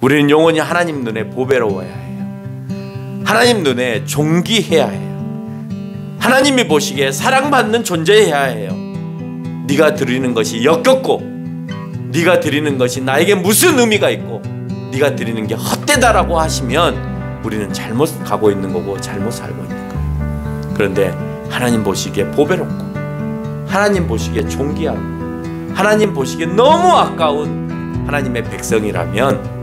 우리는 영원히 하나님 눈에 보배로워야 해요. 하나님 눈에 존귀해야 해요. 하나님이 보시기에 사랑받는 존재해야 해요. 네가 드리는 것이 역겹고 네가 드리는 것이 나에게 무슨 의미가 있고 네가 드리는 게 헛되다라고 하시면 우리는 잘못 가고 있는 거고 잘못 살고 있는 거예요. 그런데 하나님 보시기에 보배롭고 하나님 보시기에 존귀하고 하나님 보시기에 너무 아까운 하나님의 백성이라면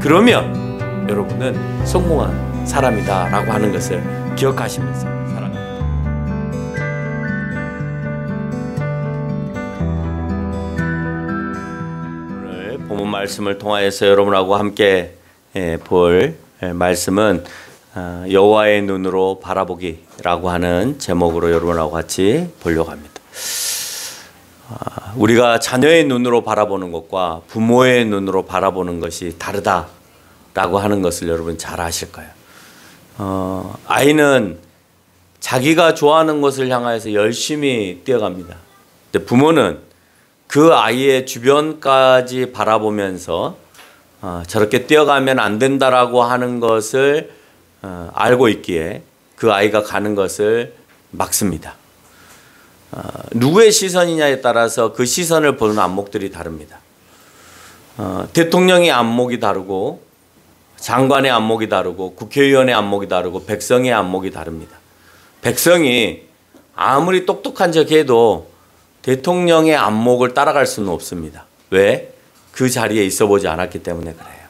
그러면 여러분은 성공한 사람이다 라고 하는 것을 기억하시면서 살아갑니다. 오늘 본문 말씀을 통하여서 여러분하고 함께 볼 말씀은 여호와의 눈으로 바라보기라고 하는 제목으로 여러분하고 같이 보려고 합니다. 우리가 자녀의 눈으로 바라보는 것과 부모의 눈으로 바라보는 것이 다르다라고 하는 것을 여러분 잘 아실 거예요. 아이는 자기가 좋아하는 것을 향해서 열심히 뛰어갑니다. 근데 부모는 그 아이의 주변까지 바라보면서 저렇게 뛰어가면 안 된다라고 하는 것을 알고 있기에 그 아이가 가는 것을 막습니다. 누구의 시선이냐에 따라서 그 시선을 보는 안목들이 다릅니다. 대통령의 안목이 다르고 장관의 안목이 다르고 국회의원의 안목이 다르고 백성의 안목이 다릅니다. 백성이 아무리 똑똑한 척해도 대통령의 안목을 따라갈 수는 없습니다. 왜? 그 자리에 있어 보지 않았기 때문에 그래요.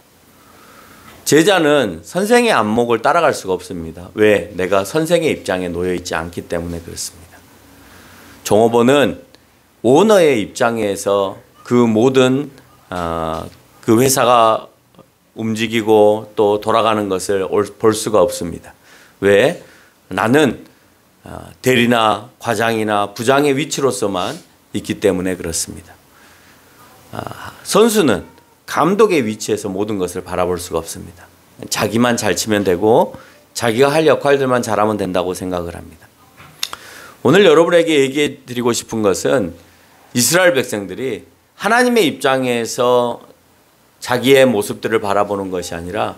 제자는 선생의 안목을 따라갈 수가 없습니다. 왜? 내가 선생의 입장에 놓여 있지 않기 때문에 그렇습니다. 종업원은 오너의 입장에서 그 모든 그 회사가 움직이고 또 돌아가는 것을 볼 수가 없습니다. 왜? 나는 대리나 과장이나 부장의 위치로서만 있기 때문에 그렇습니다. 선수는 감독의 위치에서 모든 것을 바라볼 수가 없습니다. 자기만 잘 치면 되고 자기가 할 역할들만 잘하면 된다고 생각을 합니다. 오늘 여러분에게 얘기해 드리고 싶은 것은 이스라엘 백성들이 하나님의 입장에서 자기의 모습들을 바라보는 것이 아니라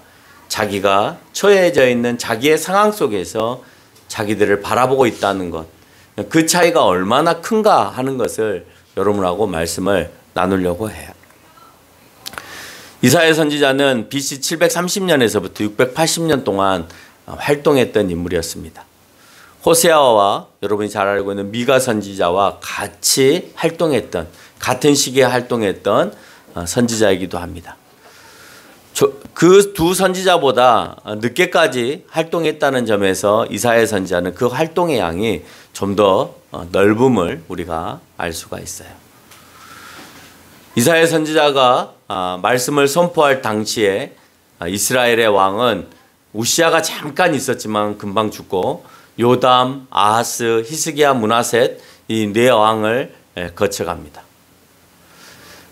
자기가 처해져 있는 자기의 상황 속에서 자기들을 바라보고 있다는 것, 그 차이가 얼마나 큰가 하는 것을 여러분하고 말씀을 나누려고 해요. 이사야 선지자는 BC 730년에서부터 680년 동안 활동했던 인물이었습니다. 호세아와 여러분이 잘 알고 있는 미가 선지자와 같이 활동했던, 같은 시기에 활동했던 선지자이기도 합니다. 그 두 선지자보다 늦게까지 활동했다는 점에서 이사야 선지자는 그 활동의 양이 좀 더 넓음을 우리가 알 수가 있어요. 이사야 선지자가 말씀을 선포할 당시에 이스라엘의 왕은 우시아가 잠깐 있었지만 금방 죽고 요담, 아하스, 히스기야, 므낫셋 이 네 왕을 거쳐갑니다.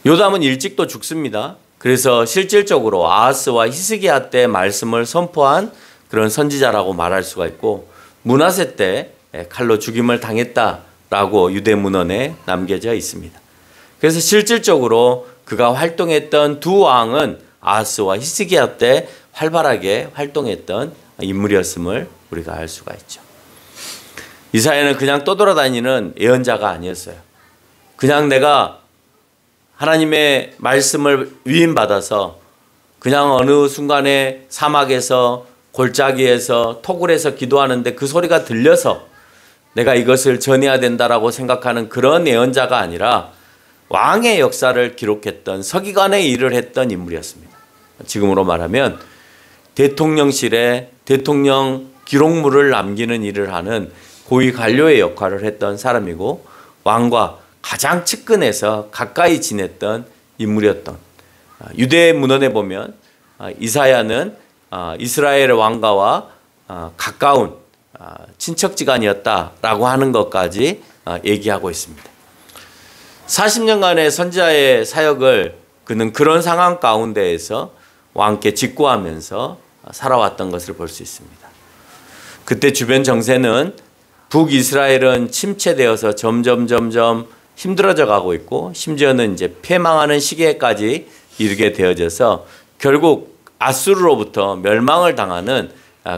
요담은 일찍 또 죽습니다. 그래서 실질적으로 아하스와 히스기야 때 말씀을 선포한 그런 선지자라고 말할 수가 있고 므낫셋 때 칼로 죽임을 당했다라고 유대 문헌에 남겨져 있습니다. 그래서 실질적으로 그가 활동했던 두 왕은 아하스와 히스기야 때 활발하게 활동했던 인물이었음을 우리가 알 수가 있죠. 이사야는 그냥 떠돌아다니는 예언자가 아니었어요. 그냥 내가 하나님의 말씀을 위임받아서 그냥 어느 순간에 사막에서 골짜기에서 토굴에서 기도하는데 그 소리가 들려서 내가 이것을 전해야 된다라고 생각하는 그런 예언자가 아니라 왕의 역사를 기록했던 서기관의 일을 했던 인물이었습니다. 지금으로 말하면 대통령실에 대통령 기록물을 남기는 일을 하는 고위 관료의 역할을 했던 사람이고 왕과 가장 측근에서 가까이 지냈던 인물이었던 유대 문헌에 보면 이사야는 이스라엘 왕가와 가까운 친척지간이었다라고 하는 것까지 얘기하고 있습니다. 40년간의 선지자의 사역을 그는 그런 상황 가운데에서 왕께 직구하면서 살아왔던 것을 볼 수 있습니다. 그때 주변 정세는 북이스라엘은 침체되어서 점점 힘들어져 가고 있고 심지어는 이제 패망하는 시기에까지 이르게 되어져서 결국 아수르로부터 멸망을 당하는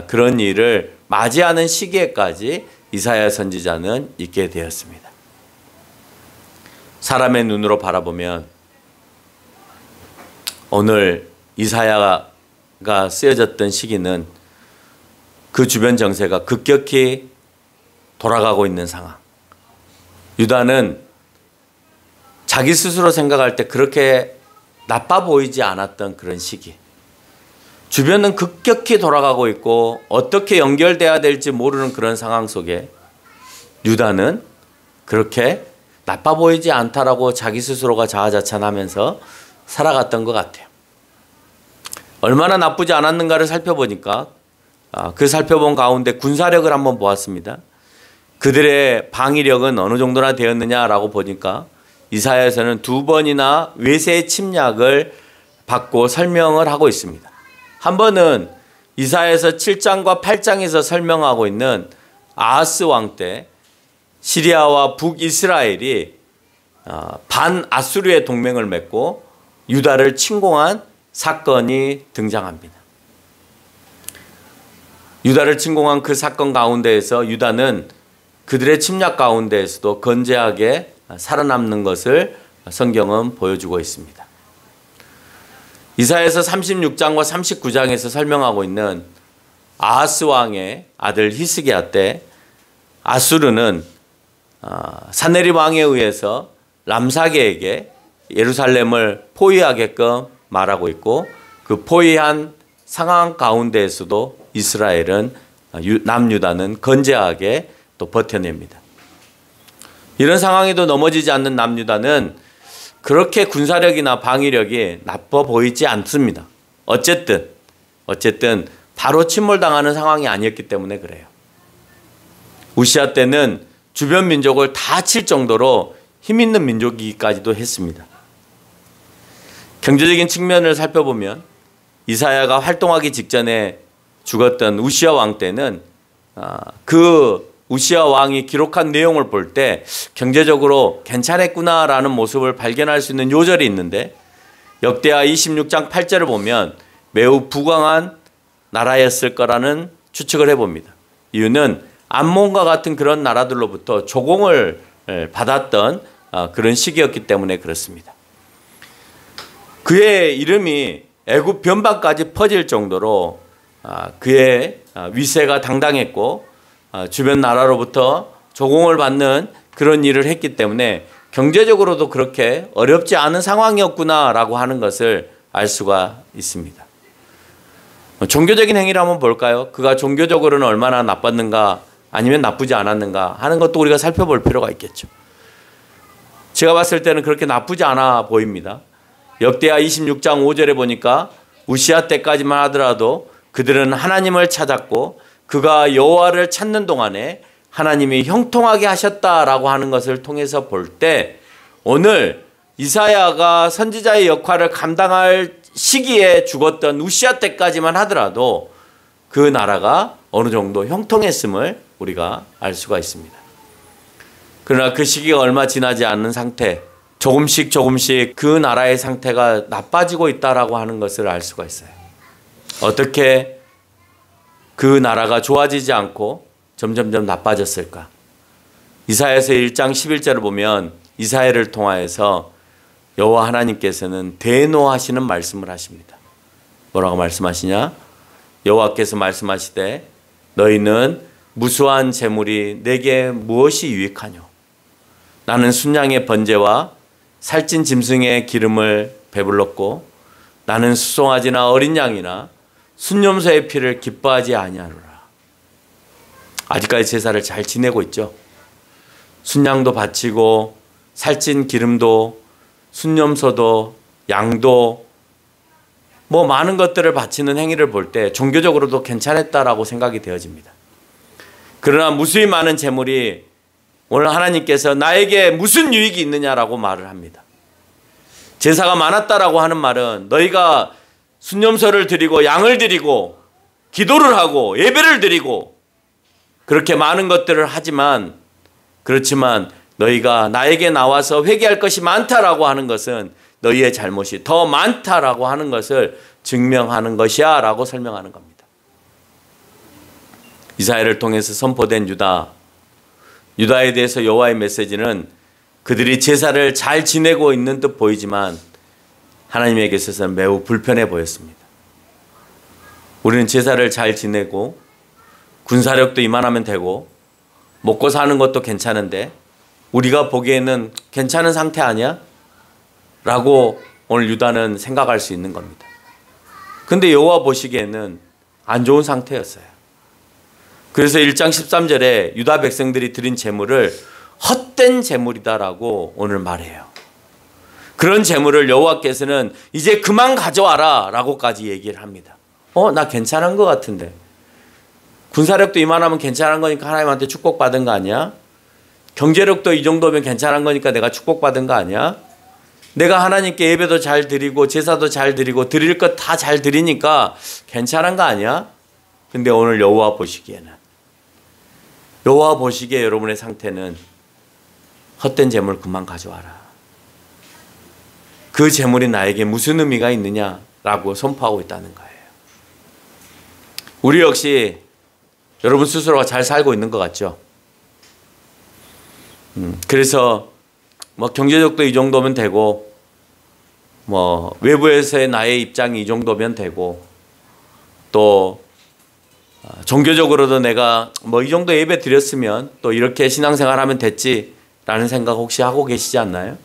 그런 일을 맞이하는 시기에까지 이사야 선지자는 있게 되었습니다. 사람의 눈으로 바라보면 오늘 이사야가 쓰여졌던 시기는 그 주변 정세가 급격히 돌아가고 있는 상황. 유다는 자기 스스로 생각할 때 그렇게 나빠 보이지 않았던 그런 시기. 주변은 급격히 돌아가고 있고 어떻게 연결돼야 될지 모르는 그런 상황 속에 유다는 그렇게 나빠 보이지 않다라고 자기 스스로가 자아자찬하면서 살아갔던 것 같아요. 얼마나 나쁘지 않았는가를 살펴보니까 그 살펴본 가운데 군사력을 한번 보았습니다. 그들의 방위력은 어느 정도나 되었느냐라고 보니까 이사야에서는 2번이나 외세 침략을 받고 설명을 하고 있습니다. 한 번은 이사야에서 7장과 8장에서 설명하고 있는 아하스 왕 때 시리아와 북이스라엘이 반아수르의 동맹을 맺고 유다를 침공한 사건이 등장합니다. 유다를 침공한 그 사건 가운데에서 유다는 그들의 침략 가운데에서도 건재하게 살아남는 것을 성경은 보여주고 있습니다. 이사야에서 36장과 39장에서 설명하고 있는 아하스 왕의 아들 히스기야 때 아수르는 사네립 왕에 의해서 람사게에게 예루살렘을 포위하게끔 말하고 있고 그 포위한 상황 가운데에서도 이스라엘은 남유다는 건재하게 또 버텨냅니다. 이런 상황에도 넘어지지 않는 남유다는 그렇게 군사력이나 방위력이 나빠 보이지 않습니다. 어쨌든 바로 침몰당하는 상황이 아니었기 때문에 그래요. 우시아 때는 주변 민족을 다 칠 정도로 힘있는 민족이기까지도 했습니다. 경제적인 측면을 살펴보면 이사야가 활동하기 직전에 죽었던 우시아 왕 때는 그 우시아 왕이 기록한 내용을 볼 때 경제적으로 괜찮았구나라는 모습을 발견할 수 있는 요절이 있는데 역대하 26장 8절을 보면 매우 부강한 나라였을 거라는 추측을 해봅니다. 이유는 암몬과 같은 그런 나라들로부터 조공을 받았던 그런 시기였기 때문에 그렇습니다. 그의 이름이 애굽 변방까지 퍼질 정도로 그의 위세가 당당했고 주변 나라로부터 조공을 받는 그런 일을 했기 때문에 경제적으로도 그렇게 어렵지 않은 상황이었구나라고 하는 것을 알 수가 있습니다. 종교적인 행위를 한번 볼까요? 그가 종교적으로는 얼마나 나빴는가 아니면 나쁘지 않았는가 하는 것도 우리가 살펴볼 필요가 있겠죠. 제가 봤을 때는 그렇게 나쁘지 않아 보입니다. 역대하 26장 5절에 보니까 우시아 때까지만 하더라도 그들은 하나님을 찾았고 그가 여호와를 찾는 동안에 하나님이 형통하게 하셨다라고 하는 것을 통해서 볼 때 오늘 이사야가 선지자의 역할을 감당할 시기에 죽었던 우시아 때까지만 하더라도 그 나라가 어느 정도 형통했음을 우리가 알 수가 있습니다. 그러나 그 시기가 얼마 지나지 않는 상태, 조금씩 그 나라의 상태가 나빠지고 있다라고 하는 것을 알 수가 있어요. 어떻게 그 나라가 좋아지지 않고 점점점 나빠졌을까? 이사야서 1장 11절을 보면 이사야를 통하여서 여호와 하나님께서는 대노하시는 말씀을 하십니다. 뭐라고 말씀하시냐? 여호와께서 말씀하시되 너희는 무수한 재물이 내게 무엇이 유익하뇨? 나는 순양의 번제와 살찐 짐승의 기름을 배불렀고 나는 수송아지나 어린 양이나 순념소의 피를 기뻐하지 아니하노라. 아직까지 제사를 잘 지내고 있죠. 순양도 바치고 살찐 기름도 순념소도 양도 뭐 많은 것들을 바치는 행위를 볼 때 종교적으로도 괜찮았다라고 생각이 되어집니다. 그러나 무수히 많은 재물이 오늘 하나님께서 나에게 무슨 유익이 있느냐라고 말을 합니다. 제사가 많았다라고 하는 말은 너희가 순념소를 드리고 양을 드리고 기도를 하고 예배를 드리고 그렇게 많은 것들을 하지만 그렇지만 너희가 나에게 나와서 회개할 것이 많다라고 하는 것은 너희의 잘못이 더 많다라고 하는 것을 증명하는 것이야 라고 설명하는 겁니다. 이사야를 통해서 선포된 유다에 대해서 여호와의 메시지는 그들이 제사를 잘 지내고 있는 듯 보이지만 하나님에게 있어서는 매우 불편해 보였습니다. 우리는 제사를 잘 지내고 군사력도 이만하면 되고 먹고 사는 것도 괜찮은데 우리가 보기에는 괜찮은 상태 아니야? 라고 오늘 유다는 생각할 수 있는 겁니다. 근데 여호와 보시기에는 안 좋은 상태였어요. 그래서 1장 13절에 유다 백성들이 드린 제물을 헛된 제물이다라고 오늘 말해요. 그런 제물을 여호와께서는 이제 그만 가져와라 라고까지 얘기를 합니다. 나 괜찮은 것 같은데. 군사력도 이만하면 괜찮은 거니까 하나님한테 축복받은 거 아니야? 경제력도 이 정도면 괜찮은 거니까 내가 축복받은 거 아니야? 내가 하나님께 예배도 잘 드리고 제사도 잘 드리고 드릴 것 다 잘 드리니까 괜찮은 거 아니야? 근데 오늘 여호와 보시기에 여러분의 상태는 헛된 재물 그만 가져와라. 그 재물이 나에게 무슨 의미가 있느냐라고 선포하고 있다는 거예요. 우리 역시 여러분 스스로가 잘 살고 있는 것 같죠? 그래서 뭐 경제적도 이 정도면 되고 뭐 외부에서의 나의 입장이 이 정도면 되고 또 종교적으로도 내가 뭐 이 정도 예배 드렸으면 또 이렇게 신앙생활하면 됐지라는 생각 혹시 하고 계시지 않나요?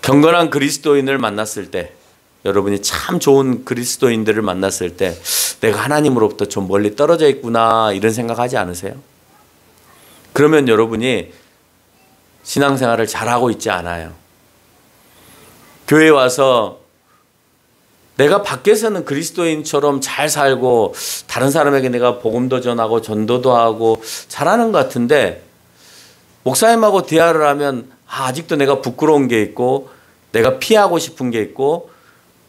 경건한 그리스도인을 만났을 때 여러분이 참 좋은 그리스도인들을 만났을 때 내가 하나님으로부터 좀 멀리 떨어져 있구나 이런 생각하지 않으세요? 그러면 여러분이 신앙생활을 잘하고 있지 않아요. 교회에 와서 내가 밖에서는 그리스도인처럼 잘 살고 다른 사람에게 내가 복음도 전하고 전도도 하고 잘하는 것 같은데 목사님하고 대화를 하면 아직도 내가 부끄러운 게 있고 내가 피하고 싶은 게 있고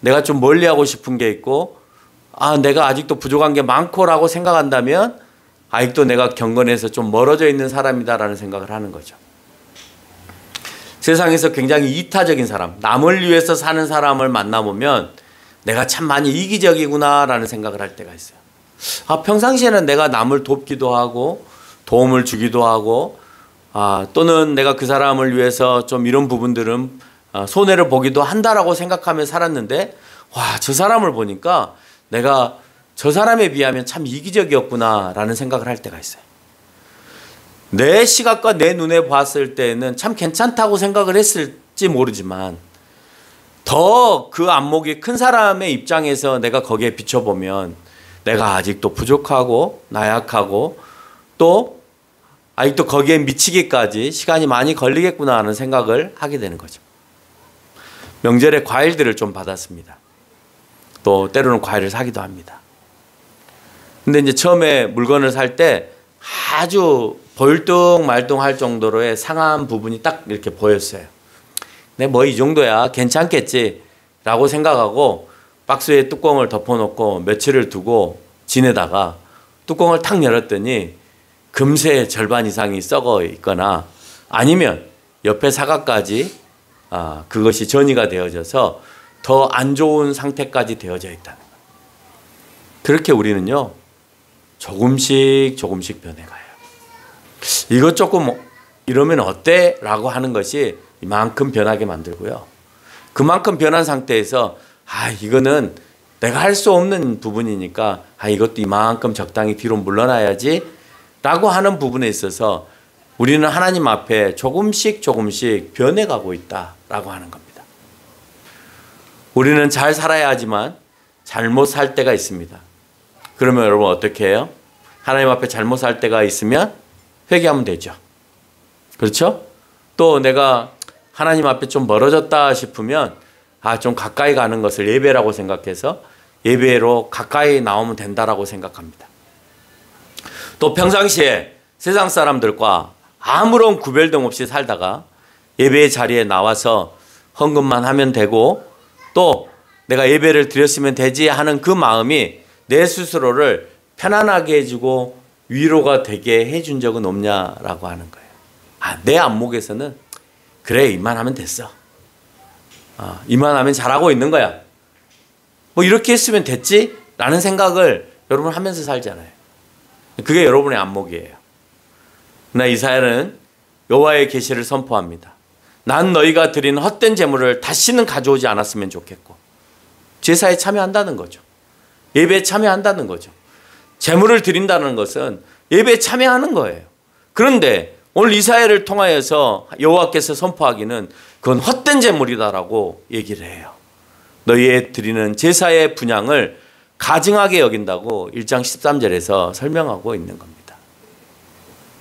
내가 좀 멀리하고 싶은 게 있고 내가 아직도 부족한 게 많고라고 생각한다면 아직도 내가 경건에서 좀 멀어져 있는 사람이다라는 생각을 하는 거죠. 세상에서 굉장히 이타적인 사람, 남을 위해서 사는 사람을 만나보면 내가 참 많이 이기적이구나라는 생각을 할 때가 있어요. 평상시에는 내가 남을 돕기도 하고 도움을 주기도 하고 또는 내가 그 사람을 위해서 좀 이런 부분들은 손해를 보기도 한다라고 생각하며 살았는데 저 사람을 보니까 내가 저 사람에 비하면 참 이기적이었구나라는 생각을 할 때가 있어요. 내 시각과 내 눈에 봤을 때는 참 괜찮다고 생각을 했을지 모르지만 더 그 안목이 큰 사람의 입장에서 내가 거기에 비춰보면 내가 아직도 부족하고 나약하고 또 아직도 거기에 미치기까지 시간이 많이 걸리겠구나 하는 생각을 하게 되는 거죠. 명절에 과일들을 좀 받았습니다. 또 때로는 과일을 사기도 합니다. 근데 이제 처음에 물건을 살 때 아주 볼뚱말뚱할 정도로의 상한 부분이 딱 이렇게 보였어요. 근데 뭐 이 정도야 괜찮겠지 라고 생각하고 박스에 뚜껑을 덮어놓고 며칠을 두고 지내다가 뚜껑을 탁 열었더니 금세 절반 이상이 썩어 있거나 아니면 옆에 사과까지 그것이 전이가 되어져서 더 안 좋은 상태까지 되어져 있다는 거예요. 그렇게 우리는요 조금씩 변해가요. 이것 조금 이러면 어때? 라고 하는 것이 이만큼 변하게 만들고요. 그만큼 변한 상태에서 이거는 내가 할 수 없는 부분이니까 이것도 이만큼 적당히 뒤로 물러나야지 라고 하는 부분에 있어서 우리는 하나님 앞에 조금씩 변해가고 있다라고 하는 겁니다. 우리는 잘 살아야 하지만 잘못 살 때가 있습니다. 그러면 여러분 어떻게 해요? 하나님 앞에 잘못 살 때가 있으면 회개하면 되죠. 그렇죠? 또 내가 하나님 앞에 좀 멀어졌다 싶으면 좀 가까이 가는 것을 예배라고 생각해서 예배로 가까이 나오면 된다라고 생각합니다. 또 평상시에 세상 사람들과 아무런 구별등 없이 살다가 예배의 자리에 나와서 헌금만 하면 되고 또 내가 예배를 드렸으면 되지 하는 그 마음이 내 스스로를 편안하게 해주고 위로가 되게 해준 적은 없냐라고 하는 거예요. 내 안목에서는 그래 이만하면 됐어. 이만하면 잘하고 있는 거야. 뭐 이렇게 했으면 됐지? 라는 생각을 여러분 하면서 살잖아요. 그게 여러분의 안목이에요. 그러나 이사야는 여호와의 계시를 선포합니다. 난 너희가 드린 헛된 제물을 다시는 가져오지 않았으면 좋겠고, 제사에 참여한다는 거죠. 예배에 참여한다는 거죠. 제물을 드린다는 것은 예배에 참여하는 거예요. 그런데 오늘 이사야를 통하여서 여호와께서 선포하기는 그건 헛된 제물이다라고 얘기를 해요. 너희의 드리는 제사의 분향을 가증하게 여긴다고 1장 13절에서 설명하고 있는 겁니다.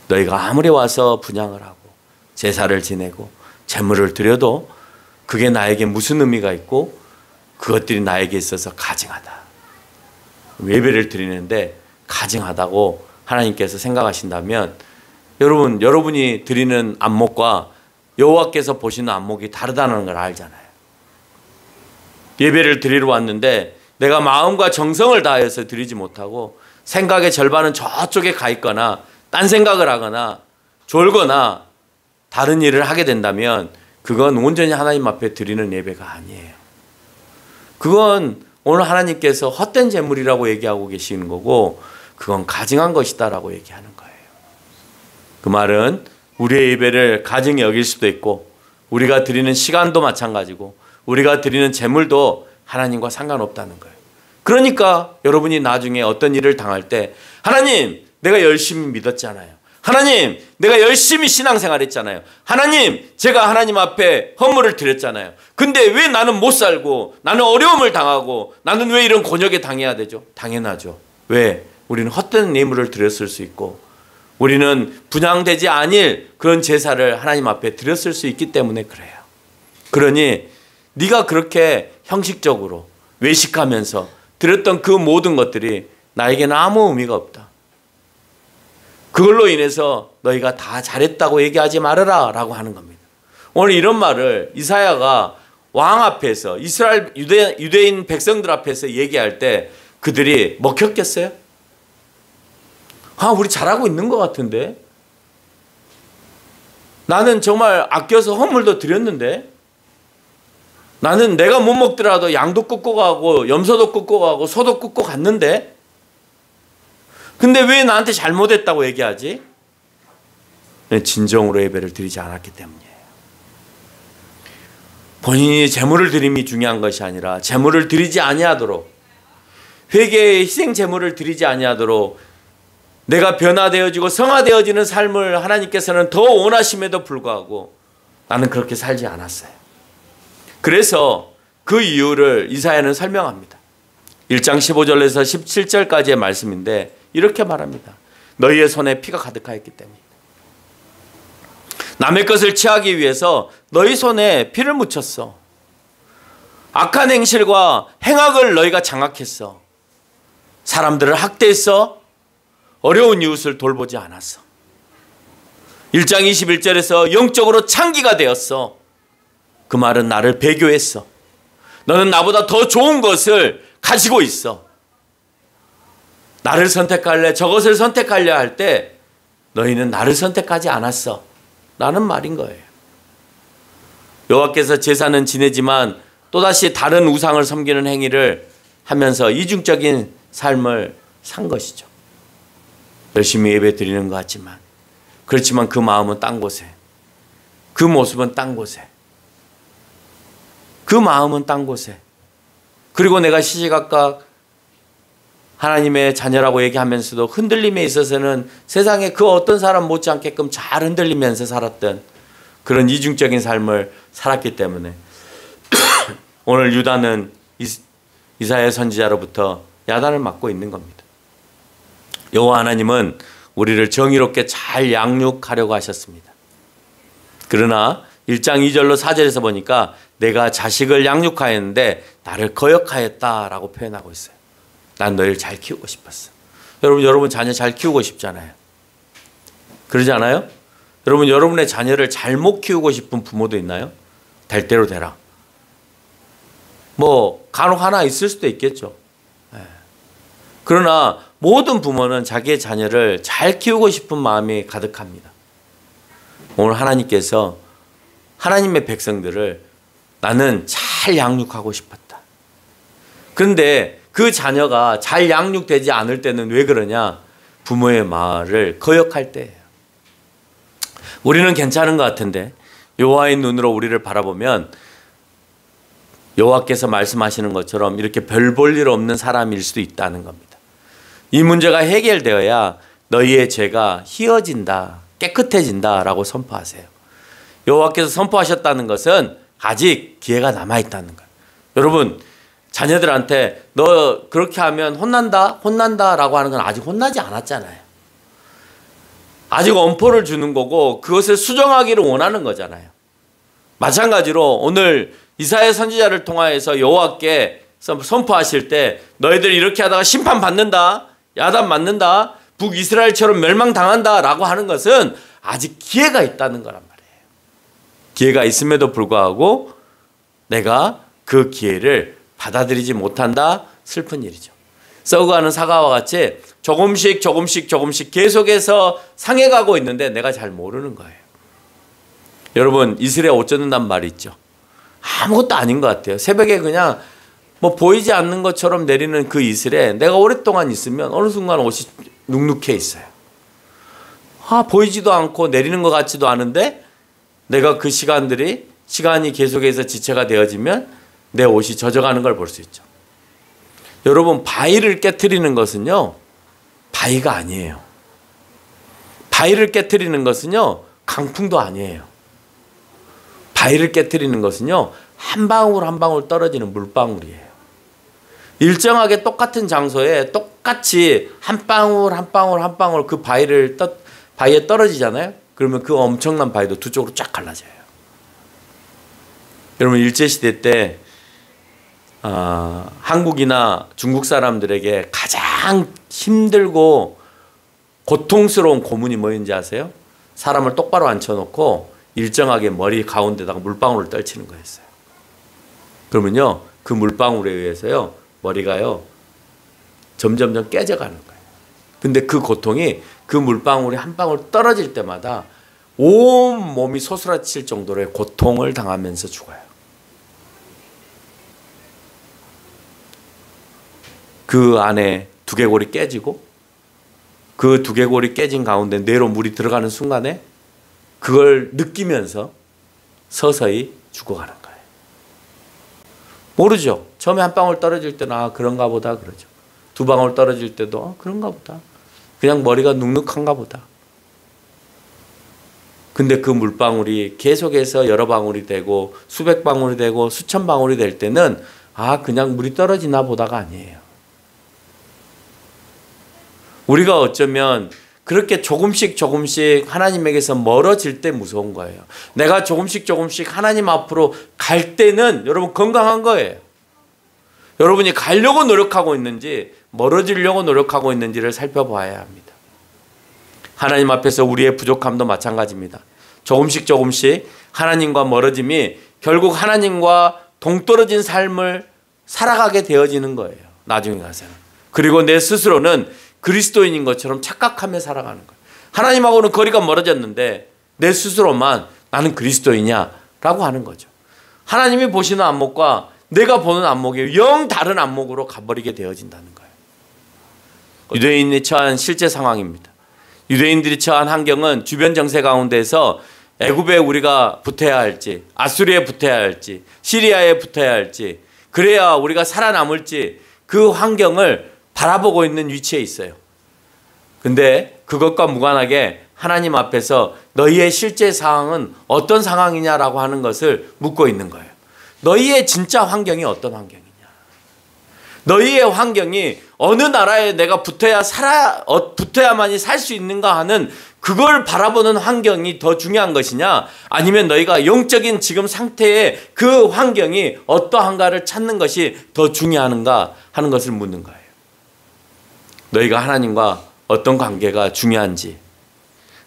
너희가 아무리 와서 분향을 하고 제사를 지내고 제물을 드려도 그게 나에게 무슨 의미가 있고 그것들이 나에게 있어서 가증하다. 예배를 드리는데 가증하다고 하나님께서 생각하신다면 여러분이 드리는 안목과 여호와께서 보시는 안목이 다르다는 걸 알잖아요. 예배를 드리러 왔는데 내가 마음과 정성을 다해서 드리지 못하고 생각의 절반은 저쪽에 가 있거나 딴 생각을 하거나 졸거나 다른 일을 하게 된다면 그건 온전히 하나님 앞에 드리는 예배가 아니에요. 그건 오늘 하나님께서 헛된 제물이라고 얘기하고 계시는 거고 그건 가증한 것이다라고 얘기하는 거예요. 그 말은 우리의 예배를 가증히 여길 수도 있고 우리가 드리는 시간도 마찬가지고 우리가 드리는 제물도 하나님과 상관없다는 거예요. 그러니까 여러분이 나중에 어떤 일을 당할 때 하나님 내가 열심히 믿었잖아요. 하나님 내가 열심히 신앙생활 했잖아요. 하나님 제가 하나님 앞에 헌물을 드렸잖아요. 근데 왜 나는 못 살고 나는 어려움을 당하고 나는 왜 이런 곤욕에 당해야 되죠? 당연하죠. 왜? 우리는 헛된 예물을 드렸을 수 있고 우리는 분향되지 아닐 그런 제사를 하나님 앞에 드렸을 수 있기 때문에 그래요. 그러니 네가 그렇게 형식적으로 외식하면서 드렸던 그 모든 것들이 나에게는 아무 의미가 없다. 그걸로 인해서 너희가 다 잘했다고 얘기하지 말아라 라고 하는 겁니다. 오늘 이런 말을 이사야가 왕 앞에서 이스라엘 유대인 백성들 앞에서 얘기할 때 그들이 먹혔겠어요? 우리 잘하고 있는 것 같은데 나는 정말 아껴서 헌물도 드렸는데 나는 내가 못 먹더라도 양도 굽고 가고 염소도 굽고 가고 소도 굽고 갔는데 근데 왜 나한테 잘못했다고 얘기하지? 진정으로 예배를 드리지 않았기 때문이에요. 본인이 제물을 드림이 중요한 것이 아니라 제물을 드리지 아니하도록 회개의 희생 제물을 드리지 아니하도록 내가 변화되어지고 성화되어지는 삶을 하나님께서는 더 원하심에도 불구하고 나는 그렇게 살지 않았어요. 그래서 그 이유를 이사야는 설명합니다. 1장 15절에서 17절까지의 말씀인데 이렇게 말합니다. 너희의 손에 피가 가득하였기 때문이다. 남의 것을 취하기 위해서 너희 손에 피를 묻혔어. 악한 행실과 행악을 너희가 장악했어. 사람들을 학대했어. 어려운 이웃을 돌보지 않았어. 1장 21절에서 영적으로 창기가 되었어. 그 말은 나를 배교했어. 너는 나보다 더 좋은 것을 가지고 있어. 나를 선택할래 저것을 선택하려 할 때 너희는 나를 선택하지 않았어 라는 말인 거예요. 여호와께서 제사는 지내지만 또다시 다른 우상을 섬기는 행위를 하면서 이중적인 삶을 산 것이죠. 열심히 예배 드리는 것 같지만 그렇지만 그 마음은 딴 곳에, 그 모습은 딴 곳에, 그 마음은 딴 곳에. 그리고 내가 시시각각 하나님의 자녀라고 얘기하면서도 흔들림에 있어서는 세상에 그 어떤 사람 못지않게끔 잘 흔들리면서 살았던 그런 이중적인 삶을 살았기 때문에 오늘 유다는 이사야 선지자로부터 야단을 맞고 있는 겁니다. 여호와 하나님은 우리를 정의롭게 잘 양육하려고 하셨습니다. 그러나 1장 2절로 4절에서 보니까 내가 자식을 양육하였는데 나를 거역하였다라고 표현하고 있어요. 난 너희를 잘 키우고 싶었어. 여러분 자녀 잘 키우고 싶잖아요. 그러지 않아요? 여러분의 자녀를 잘못 키우고 싶은 부모도 있나요? 될 대로 되라. 뭐 간혹 하나 있을 수도 있겠죠. 그러나 모든 부모는 자기의 자녀를 잘 키우고 싶은 마음이 가득합니다. 오늘 하나님께서 하나님의 백성들을 나는 잘 양육하고 싶었다. 그런데 그 자녀가 잘 양육되지 않을 때는 왜 그러냐? 부모의 말을 거역할 때예요. 우리는 괜찮은 것 같은데 여호와의 눈으로 우리를 바라보면 여호와께서 말씀하시는 것처럼 이렇게 별 볼 일 없는 사람일 수도 있다는 겁니다. 이 문제가 해결되어야 너희의 죄가 희어진다, 깨끗해진다라고 선포하세요. 여호와께서 선포하셨다는 것은 아직 기회가 남아있다는 거예요. 여러분, 자녀들한테 너 그렇게 하면 혼난다 라고 하는 건 아직 혼나지 않았잖아요. 아직 엄포를 주는 거고 그것을 수정하기를 원하는 거잖아요. 마찬가지로 오늘 이사야 선지자를 통하여서 여호와께서 선포하실 때 너희들이 이렇게 하다가 심판 받는다, 야단 맞는다, 북이스라엘처럼 멸망당한다 라고 하는 것은 아직 기회가 있다는 거란 말이에요. 기회가 있음에도 불구하고 내가 그 기회를 받아들이지 못한다. 슬픈 일이죠. 썩어가는 사과와 같이 조금씩 계속해서 상해가고 있는데 내가 잘 모르는 거예요. 여러분, 이슬에 옷 젖는단 말이 있죠. 아무것도 아닌 것 같아요. 새벽에 그냥 뭐 보이지 않는 것처럼 내리는 그 이슬에 내가 오랫동안 있으면 어느 순간 옷이 눅눅해 있어요. 보이지도 않고 내리는 것 같지도 않은데 내가 그 시간이 계속해서 지체가 되어지면 내 옷이 젖어가는 걸 볼 수 있죠. 여러분, 바위를 깨트리는 것은요, 바위가 아니에요. 바위를 깨트리는 것은요, 강풍도 아니에요. 바위를 깨트리는 것은요, 한 방울 한 방울 떨어지는 물방울이에요. 일정하게 똑같은 장소에 똑같이 한 방울 한 방울 그 바위에 떨어지잖아요. 그러면 그 엄청난 바위도 두 쪽으로 쫙 갈라져요. 여러분, 일제시대 때 한국이나 중국 사람들에게 가장 힘들고 고통스러운 고문이 뭐인지 아세요? 사람을 똑바로 앉혀놓고 일정하게 머리 가운데다가 물방울을 떨치는 거였어요. 그러면요, 그 물방울에 의해서요, 머리가요, 점점점 깨져가는 거예요. 근데 그 고통이 그 물방울이 한 방울 떨어질 때마다 온 몸이 소스라칠 정도로의 고통을 당하면서 죽어요. 그 안에 두개골이 깨지고 그 두개골이 깨진 가운데 뇌로 물이 들어가는 순간에 그걸 느끼면서 서서히 죽어가는 거예요. 모르죠. 처음에 한 방울 떨어질 때는 그런가 보다 그러죠. 두 방울 떨어질 때도 그런가 보다. 그냥 머리가 눅눅한가 보다. 근데 그 물방울이 계속해서 여러 방울이 되고 수백 방울이 되고 수천 방울이 될 때는 그냥 물이 떨어지나 보다가 아니에요. 우리가 어쩌면 그렇게 조금씩 하나님에게서 멀어질 때 무서운 거예요. 내가 조금씩 하나님 앞으로 갈 때는 여러분 건강한 거예요. 여러분이 가려고 노력하고 있는지 멀어지려고 노력하고 있는지를 살펴봐야 합니다. 하나님 앞에서 우리의 부족함도 마찬가지입니다. 조금씩 하나님과 멀어짐이 결국 하나님과 동떨어진 삶을 살아가게 되어지는 거예요. 나중에 가서는. 그리고 내 스스로는 그리스도인인 것처럼 착각하며 살아가는 거예요. 하나님하고는 거리가 멀어졌는데 내 스스로만 나는 그리스도이냐라고 하는 거죠. 하나님이 보시는 안목과 내가 보는 안목이 영 다른 안목으로 가버리게 되어진다는 거예요. 유대인이 처한 실제 상황입니다. 유대인들이 처한 환경은 주변 정세 가운데서 애굽에 우리가 붙어야 할지, 아수리에 붙어야 할지, 시리아에 붙어야 할지, 그래야 우리가 살아남을지 그 환경을 바라보고 있는 위치에 있어요. 근데 그것과 무관하게 하나님 앞에서 너희의 실제 상황은 어떤 상황이냐라고 하는 것을 묻고 있는 거예요. 너희의 진짜 환경이 어떤 환경이냐. 너희의 환경이 어느 나라에 내가 붙어야만이 살 수 있는가 하는 그걸 바라보는 환경이 더 중요한 것이냐, 아니면 너희가 영적인 지금 상태의 그 환경이 어떠한가를 찾는 것이 더 중요한가 하는 것을 묻는 거예요. 너희가 하나님과 어떤 관계가 중요한지,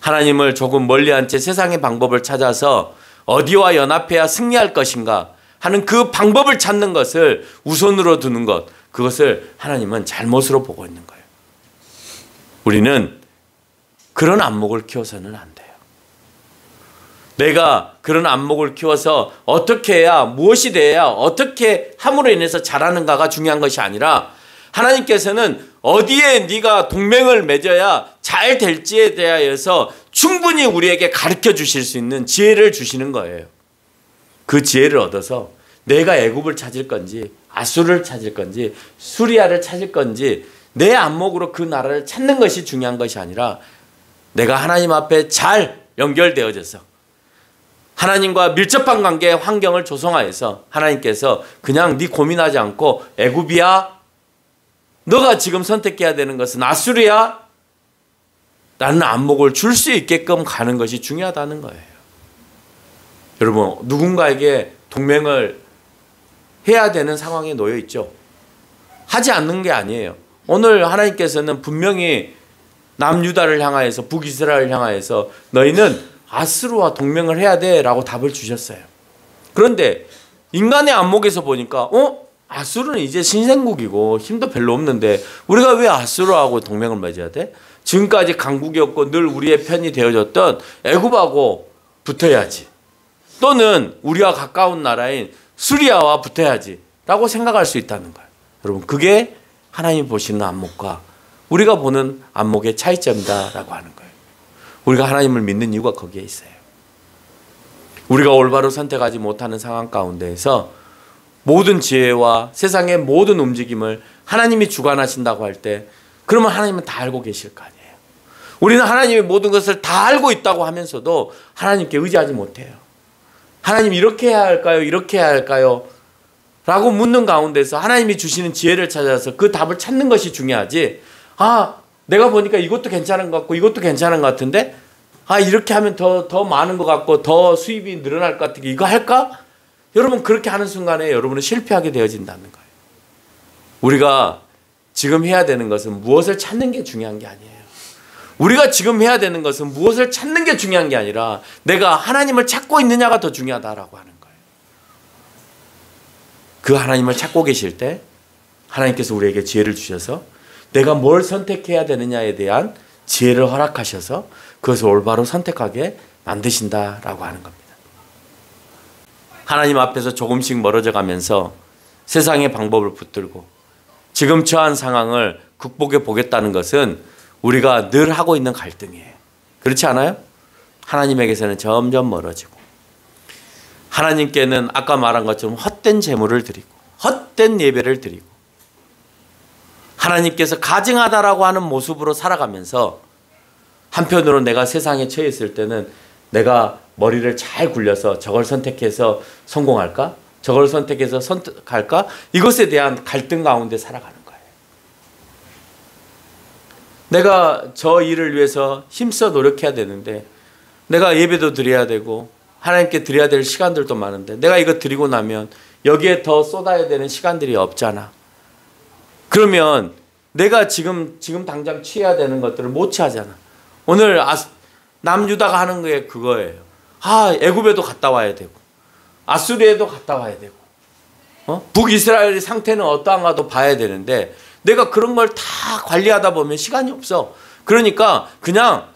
하나님을 조금 멀리한 채 세상의 방법을 찾아서 어디와 연합해야 승리할 것인가 하는 그 방법을 찾는 것을 우선으로 두는 것, 그것을 하나님은 잘못으로 보고 있는 거예요. 우리는 그런 안목을 키워서는 안 돼요. 내가 그런 안목을 키워서 어떻게 해야, 무엇이 돼야, 어떻게 함으로 인해서 잘하는가가 중요한 것이 아니라 하나님께서는 어디에 네가 동맹을 맺어야 잘 될지에 대하여서 충분히 우리에게 가르쳐 주실 수 있는 지혜를 주시는 거예요. 그 지혜를 얻어서 내가 애굽을 찾을 건지 아수르를 찾을 건지 수리아를 찾을 건지 내 안목으로 그 나라를 찾는 것이 중요한 것이 아니라 내가 하나님 앞에 잘 연결되어져서 하나님과 밀접한 관계의 환경을 조성하여서 하나님께서 그냥 네 고민하지 않고 애굽이야? 너가 지금 선택해야 되는 것은 아수르야? 라는 안목을 줄 수 있게끔 가는 것이 중요하다는 거예요. 여러분, 누군가에게 동맹을 해야 되는 상황에 놓여 있죠. 하지 않는 게 아니에요. 오늘 하나님께서는 분명히 남유다를 향하여서 북이스라엘을 향하여서 너희는 아수르와 동맹을 해야 돼 라고 답을 주셨어요. 그런데 인간의 안목에서 보니까 아수르는 이제 신생국이고 힘도 별로 없는데 우리가 왜 아수르하고 동맹을 맺어야 돼? 지금까지 강국이었고 늘 우리의 편이 되어줬던 애굽하고 붙어야지. 또는 우리와 가까운 나라인 수리아와 붙어야지 라고 생각할 수 있다는 거예요. 여러분, 그게 하나님 보시는 안목과 우리가 보는 안목의 차이점이다 라고 하는 거예요. 우리가 하나님을 믿는 이유가 거기에 있어요. 우리가 올바로 선택하지 못하는 상황 가운데에서 모든 지혜와 세상의 모든 움직임을 하나님이 주관하신다고 할 때 그러면 하나님은 다 알고 계실 거 아니에요. 우리는 하나님의 모든 것을 다 알고 있다고 하면서도 하나님께 의지하지 못해요. 하나님 이렇게 해야 할까요? 이렇게 해야 할까요? 라고 묻는 가운데서 하나님이 주시는 지혜를 찾아서 그 답을 찾는 것이 중요하지. 내가 보니까 이것도 괜찮은 것 같고 이것도 괜찮은 것 같은데 이렇게 하면 더 많은 것 같고 더 수입이 늘어날 것 같으니까 이거 할까? 여러분, 그렇게 하는 순간에 여러분은 실패하게 되어진다는 거예요. 우리가 지금 해야 되는 것은 무엇을 찾는 게 중요한 게 아니에요. 우리가 지금 해야 되는 것은 무엇을 찾는 게 중요한 게 아니라 내가 하나님을 찾고 있느냐가 더 중요하다라고 하는 거예요. 그 하나님을 찾고 계실 때 하나님께서 우리에게 지혜를 주셔서 내가 뭘 선택해야 되느냐에 대한 지혜를 허락하셔서 그것을 올바로 선택하게 만드신다라고 하는 겁니다. 하나님 앞에서 조금씩 멀어져 가면서 세상의 방법을 붙들고 지금 처한 상황을 극복해 보겠다는 것은 우리가 늘 하고 있는 갈등이에요. 그렇지 않아요? 하나님에게서는 점점 멀어지고 하나님께는 아까 말한 것처럼 헛된 제물을 드리고 헛된 예배를 드리고 하나님께서 가증하다라고 하는 모습으로 살아가면서 한편으로 내가 세상에 처해 있을 때는 내가 머리를 잘 굴려서 저걸 선택해서 성공할까? 저걸 선택해서 선택할까? 이것에 대한 갈등 가운데 살아가는 거예요. 내가 저 일을 위해서 힘써 노력해야 되는데 내가 예배도 드려야 되고 하나님께 드려야 될 시간들도 많은데 내가 이거 드리고 나면 여기에 더 쏟아야 되는 시간들이 없잖아. 그러면 내가 지금 당장 취해야 되는 것들을 못 취하잖아. 오늘 남유다가 하는 게 그거예요. 애굽에도 갔다 와야 되고 아수리에도 갔다 와야 되고 북이스라엘의 상태는 어떠한가도 봐야 되는데 내가 그런 걸 다 관리하다 보면 시간이 없어. 그러니까 그냥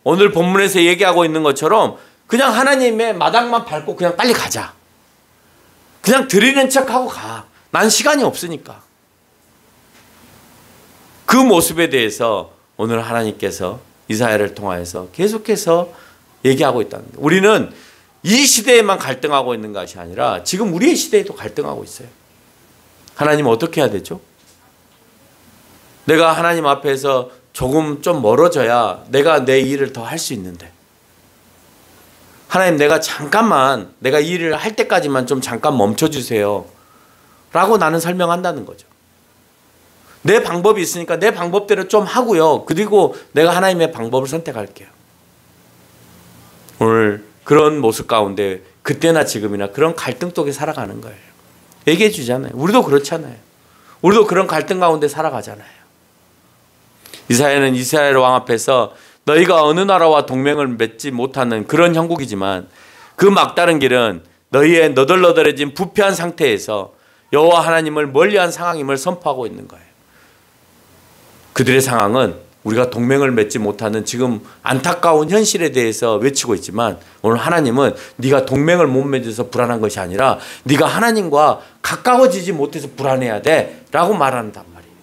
오늘 본문에서 얘기하고 있는 것처럼 그냥 하나님의 마당만 밟고 그냥 빨리 가자. 그냥 드리는 척하고 가. 난 시간이 없으니까. 그 모습에 대해서 오늘 하나님께서 이사야를 통하여서 계속해서 얘기하고 있다는 거예요. 우리는 이 시대에만 갈등하고 있는 것이 아니라 지금 우리의 시대에도 갈등하고 있어요. 하나님 어떻게 해야 되죠? 내가 하나님 앞에서 조금 좀 멀어져야 내가 내 일을 더 할 수 있는데 하나님 내가 잠깐만 내가 이 일을 할 때까지만 좀 잠깐 멈춰주세요 라고 나는 설명한다는 거죠. 내 방법이 있으니까 내 방법대로 좀 하고요. 그리고 내가 하나님의 방법을 선택할게요. 오늘 그런 모습 가운데 그때나 지금이나 그런 갈등 속에 살아가는 거예요. 얘기해 주잖아요. 우리도 그렇잖아요. 우리도 그런 갈등 가운데 살아가잖아요. 이사야는 이스라엘 왕 앞에서 너희가 어느 나라와 동맹을 맺지 못하는 그런 형국이지만 그 막다른 길은 너희의 너덜너덜해진 부패한 상태에서 여호와 하나님을 멀리한 상황임을 선포하고 있는 거예요. 그들의 상황은 우리가 동맹을 맺지 못하는 지금 안타까운 현실에 대해서 외치고 있지만 오늘 하나님은 네가 동맹을 못 맺어서 불안한 것이 아니라 네가 하나님과 가까워지지 못해서 불안해야 돼 라고 말한단 말이에요.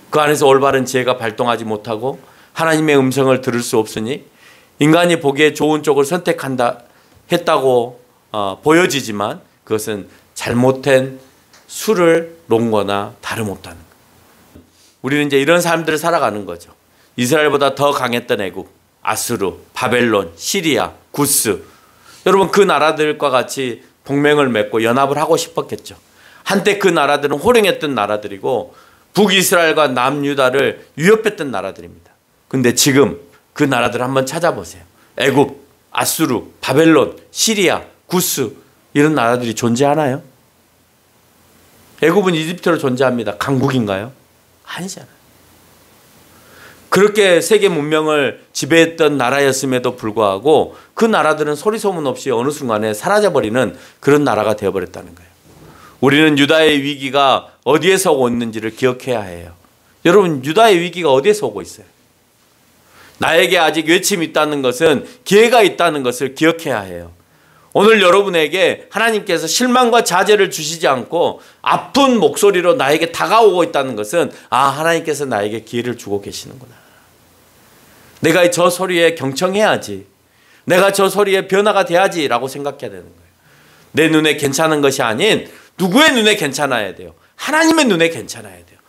그 안에서 올바른 지혜가 발동하지 못하고 하나님의 음성을 들을 수 없으니 인간이 보기에 좋은 쪽을 선택한다 했다고 보여지지만 그것은 잘못된 수를 놓거나 다름없다는 거예요. 우리는 이제 이런 사람들을 살아가는 거죠. 이스라엘보다 더 강했던 애국, 아수르, 바벨론, 시리아, 구스. 여러분 그 나라들과 같이 동맹을 맺고 연합을 하고 싶었겠죠. 한때 그 나라들은 호령했던 나라들이고 북이스라엘과 남유다를 위협했던 나라들입니다. 근데 지금 그 나라들 한번 찾아보세요. 애국, 아수르, 바벨론, 시리아, 구스 이런 나라들이 존재하나요? 애국은 이집트로 존재합니다. 강국인가요? 아니잖아요. 그렇게 세계 문명을 지배했던 나라였음에도 불구하고 그 나라들은 소리 소문 없이 어느 순간에 사라져버리는 그런 나라가 되어버렸다는 거예요. 우리는 유다의 위기가 어디에서 오고 있는지를 기억해야 해요. 여러분 유다의 위기가 어디에서 오고 있어요? 나에게 아직 외침이 있다는 것은 기회가 있다는 것을 기억해야 해요. 오늘 여러분에게 하나님께서 실망과 자제를 주시지 않고 아픈 목소리로 나에게 다가오고 있다는 것은 하나님께서 나에게 기회를 주고 계시는구나. 내가 저 소리에 경청해야지. 내가 저 소리에 변화가 돼야지 라고 생각해야 되는 거예요. 내 눈에 괜찮은 것이 아닌 누구의 눈에 괜찮아야 돼요? 하나님의 눈에 괜찮아야 돼요.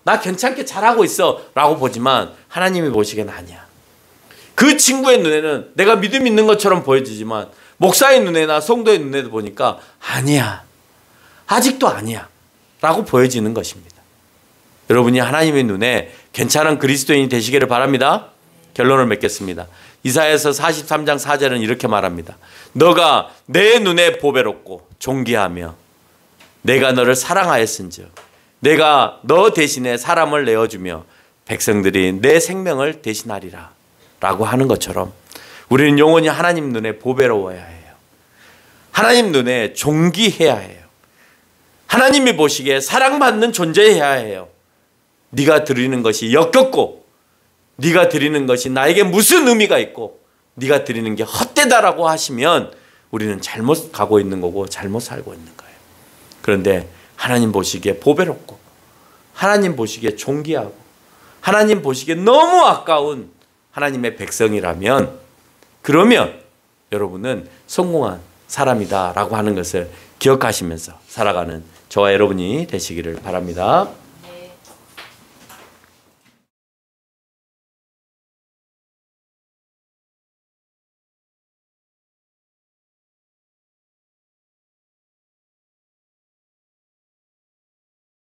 나 괜찮게 잘하고 있어 라고 보지만 하나님이 보시기엔 아니야. 그 친구의 눈에는 내가 믿음 있는 것처럼 보여지지만 목사의 눈에나 성도의 눈에도 보니까 아니야. 아직도 아니야. 라고 보여지는 것입니다. 여러분이 하나님의 눈에 괜찮은 그리스도인이 되시기를 바랍니다. 결론을 맺겠습니다. 이사야서 43장 4절은 이렇게 말합니다. 너가 내 눈에 보배롭고 존귀하며 내가 너를 사랑하였은즉 내가 너 대신에 사람을 내어주며 백성들이 내 생명을 대신하리라 라고 하는 것처럼 우리는 영원히 하나님 눈에 보배로워야 해요. 하나님 눈에 존귀해야 해요. 하나님이 보시기에 사랑받는 존재해야 해요. 네가 드리는 것이 역겹고 네가 드리는 것이 나에게 무슨 의미가 있고 네가 드리는 게 헛되다라고 하시면 우리는 잘못 가고 있는 거고 잘못 살고 있는 거예요. 그런데 하나님 보시기에 보배롭고 하나님 보시기에 존귀하고 하나님 보시기에 너무 아까운 하나님의 백성이라면 그러면 여러분은 성공한 사람이다 라고 하는 것을 기억하시면서 살아가는 저와 여러분이 되시기를 바랍니다.